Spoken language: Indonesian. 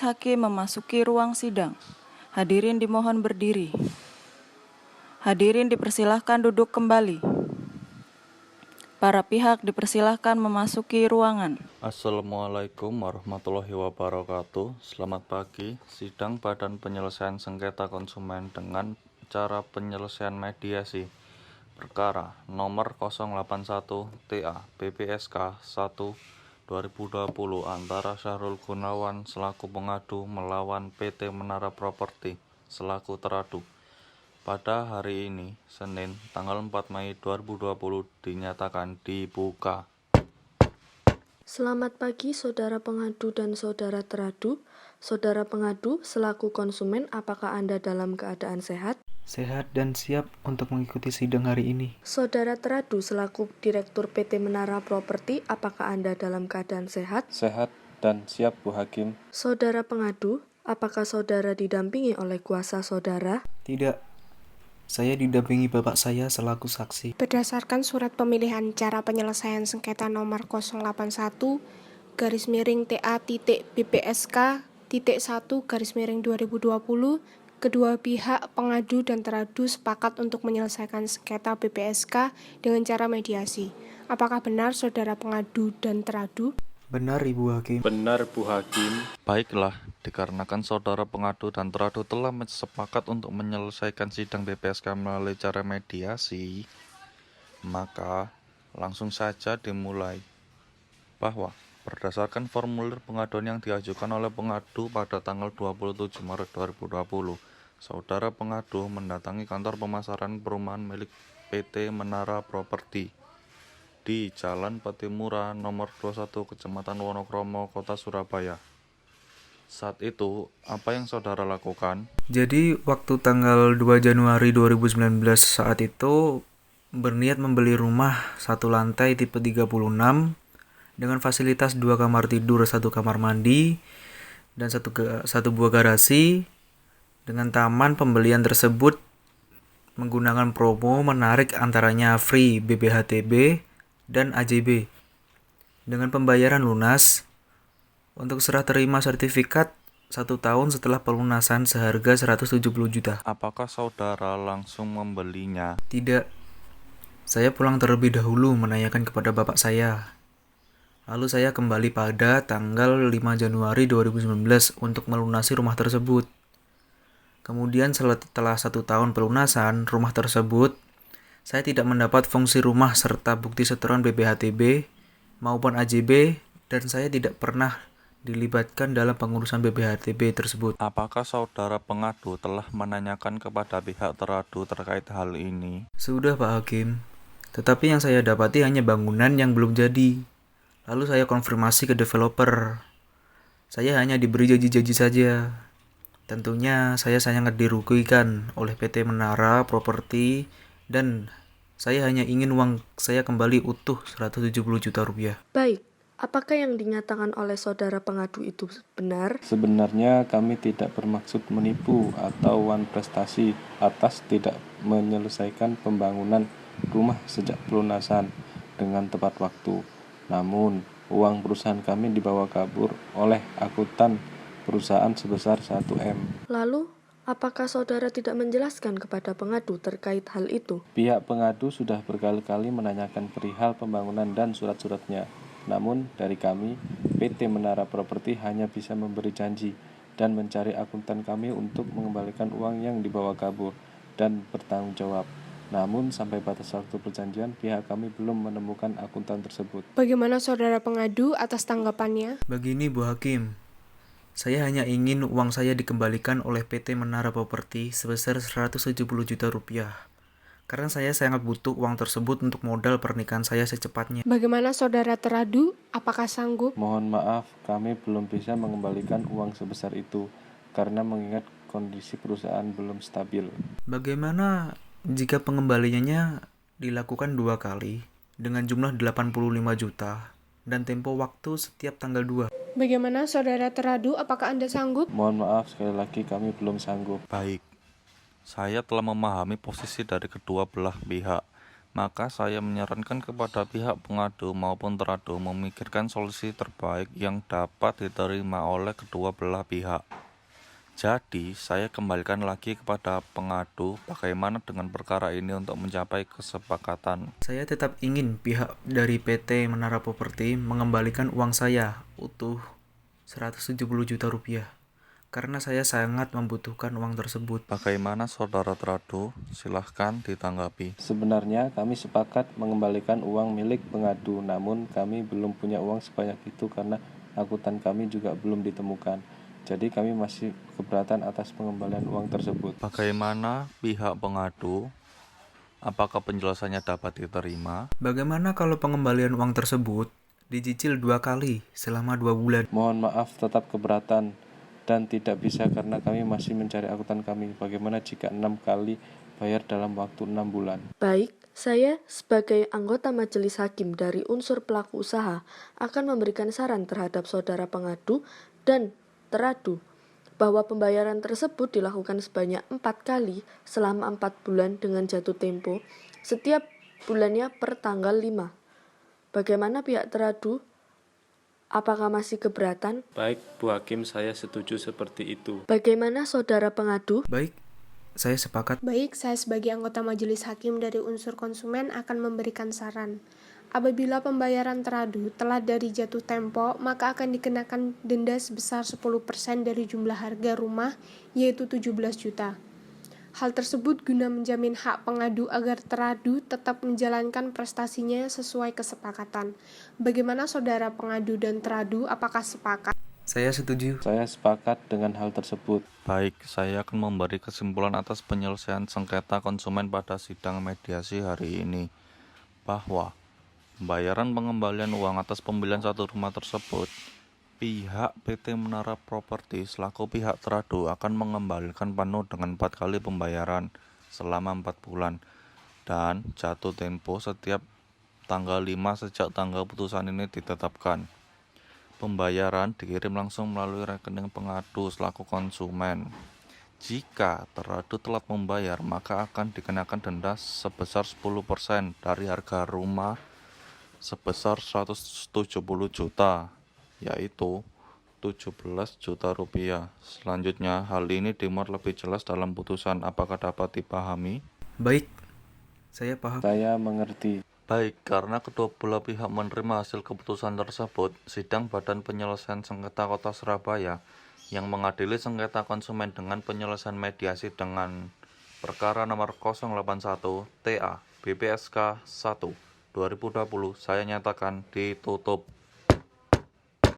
hakim memasuki ruang sidang. Hadirin dimohon berdiri. Hadirin dipersilahkan duduk kembali. Para pihak dipersilahkan memasuki ruangan. Assalamualaikum warahmatullahi wabarakatuh. Selamat pagi. Sidang Badan Penyelesaian Sengketa Konsumen dengan cara penyelesaian mediasi perkara nomor 081 TA BPSK 1 2020 antara Syahrul Gunawan selaku pengadu melawan PT Menara Properti selaku teradu. Pada hari ini, Senin, tanggal 4 Mei 2020 dinyatakan dibuka. Selamat pagi saudara pengadu dan saudara teradu. Saudara pengadu selaku konsumen, apakah Anda dalam keadaan sehat? Sehat dan siap untuk mengikuti sidang hari ini. Saudara teradu selaku Direktur PT Menara Properti, apakah Anda dalam keadaan sehat? Sehat dan siap Bu Hakim. Saudara pengadu, apakah saudara didampingi oleh kuasa saudara? Tidak, saya didampingi bapak saya selaku saksi. Berdasarkan surat pemilihan cara penyelesaian sengketa nomor 081/BPSK.1/2020, kedua pihak pengadu dan teradu sepakat untuk menyelesaikan sengketa BPSK dengan cara mediasi. Apakah benar saudara pengadu dan teradu? Benar, Ibu Hakim. Benar Bu Hakim. Baiklah, dikarenakan saudara pengadu dan teradu telah sepakat untuk menyelesaikan sidang BPSK melalui cara mediasi, maka langsung saja dimulai. Bahwa berdasarkan formulir pengaduan yang diajukan oleh pengadu pada tanggal 27 Maret 2020, saudara pengadu mendatangi kantor pemasaran perumahan milik PT Menara Properti di Jalan Patimura nomor 21 Kecamatan Wonokromo, Kota Surabaya. Saat itu, apa yang saudara lakukan? Jadi, waktu tanggal 2 Januari 2019 saat itu, berniat membeli rumah satu lantai tipe 36 dengan fasilitas 2 kamar tidur, 1 kamar mandi, dan satu buah garasi. Dengan taman pembelian tersebut menggunakan promo menarik antaranya free BBHTB dan AJB. Dengan pembayaran lunas untuk serah terima sertifikat 1 tahun setelah pelunasan seharga 170 juta. Apakah saudara langsung membelinya? Tidak, saya pulang terlebih dahulu menanyakan kepada bapak saya. Lalu saya kembali pada tanggal 5 Januari 2019 untuk melunasi rumah tersebut. Kemudian setelah 1 tahun pelunasan rumah tersebut, saya tidak mendapat fungsi rumah serta bukti setoran BBHTB maupun AJB, dan saya tidak pernah dilibatkan dalam pengurusan BBHTB tersebut. Apakah saudara pengadu telah menanyakan kepada pihak teradu terkait hal ini? Sudah Pak Hakim, tetapi yang saya dapati hanya bangunan yang belum jadi. Lalu saya konfirmasi ke developer. Saya hanya diberi janji-janji saja. Tentunya saya sangat dirugikan oleh PT Menara Properti, dan saya hanya ingin uang saya kembali utuh 170 juta rupiah. Baik, apakah yang dinyatakan oleh saudara pengadu itu benar? Sebenarnya kami tidak bermaksud menipu atau wan prestasi atas tidak menyelesaikan pembangunan rumah sejak pelunasan dengan tepat waktu. Namun, uang perusahaan kami dibawa kabur oleh akuntan perusahaan sebesar 1M. Lalu, apakah saudara tidak menjelaskan kepada pengadu terkait hal itu? Pihak pengadu sudah berkali-kali menanyakan perihal pembangunan dan surat-suratnya. Namun, dari kami, PT Menara Properti hanya bisa memberi janji dan mencari akuntan kami untuk mengembalikan uang yang dibawa kabur dan bertanggung jawab. Namun, sampai batas waktu perjanjian, pihak kami belum menemukan akuntan tersebut. Bagaimana saudara pengadu atas tanggapannya? Begini Bu Hakim, saya hanya ingin uang saya dikembalikan oleh PT Menara Properti sebesar 170 juta rupiah. Karena saya sangat butuh uang tersebut untuk modal pernikahan saya secepatnya. Bagaimana saudara teradu? Apakah sanggup? Mohon maaf, kami belum bisa mengembalikan uang sebesar itu karena mengingat kondisi perusahaan belum stabil. Bagaimana jika pengembaliannya dilakukan 2 kali dengan jumlah 85 juta dan tempo waktu setiap tanggal 2? Bagaimana saudara teradu? Apakah Anda sanggup? Mohon maaf, sekali lagi kami belum sanggup. Baik, saya telah memahami posisi dari kedua belah pihak. Maka saya menyarankan kepada pihak pengadu maupun teradu memikirkan solusi terbaik yang dapat diterima oleh kedua belah pihak. Jadi, saya kembalikan lagi kepada pengadu bagaimana dengan perkara ini untuk mencapai kesepakatan. Saya tetap ingin pihak dari PT Menara Properti mengembalikan uang saya utuh 170 juta rupiah karena saya sangat membutuhkan uang tersebut. Bagaimana saudara teradu? Silahkan ditanggapi. Sebenarnya kami sepakat mengembalikan uang milik pengadu, namun kami belum punya uang sebanyak itu karena akuntan kami juga belum ditemukan. Jadi kami masih keberatan atas pengembalian uang tersebut. Bagaimana pihak pengadu? Apakah penjelasannya dapat diterima? Bagaimana kalau pengembalian uang tersebut dicicil 2 kali selama 2 bulan? Mohon maaf, tetap keberatan dan tidak bisa karena kami masih mencari akuntan kami. Bagaimana jika 6 kali bayar dalam waktu 6 bulan? Baik, saya sebagai anggota majelis hakim dari unsur pelaku usaha akan memberikan saran terhadap saudara pengadu dan teradu bahwa pembayaran tersebut dilakukan sebanyak 4 kali selama 4 bulan dengan jatuh tempo setiap bulannya per tanggal 5. Bagaimana pihak teradu? Apakah masih keberatan? Baik, Bu Hakim, saya setuju seperti itu. Bagaimana saudara pengadu? Baik, saya sepakat. Baik, saya sebagai anggota majelis hakim dari unsur konsumen akan memberikan saran. Apabila pembayaran teradu telat dari jatuh tempo, maka akan dikenakan denda sebesar 10% dari jumlah harga rumah, yaitu 17 juta. Hal tersebut guna menjamin hak pengadu agar teradu tetap menjalankan prestasinya sesuai kesepakatan. Bagaimana saudara pengadu dan teradu, apakah sepakat? Saya setuju. Saya sepakat dengan hal tersebut. Baik, saya akan memberi kesimpulan atas penyelesaian sengketa konsumen pada sidang mediasi hari ini, bahwa pembayaran pengembalian uang atas pembelian satu rumah tersebut, pihak PT Menara Properti selaku pihak teradu akan mengembalikan penuh dengan 4 kali pembayaran selama 4 bulan dan jatuh tempo setiap tanggal 5 sejak tanggal putusan ini ditetapkan. Pembayaran dikirim langsung melalui rekening pengadu selaku konsumen. Jika teradu telat membayar, maka akan dikenakan denda sebesar 10% dari harga rumah sebesar 170 juta, yaitu 17 juta rupiah. Selanjutnya, hal ini dimuat lebih jelas dalam putusan. Apakah dapat dipahami? Baik, saya paham. Saya mengerti. Baik, karena kedua belah pihak menerima hasil keputusan tersebut, sidang Badan Penyelesaian Sengketa Kota Surabaya yang mengadili sengketa konsumen dengan penyelesaian mediasi dengan perkara nomor 081 TA BPSK 1 2020 saya nyatakan ditutup.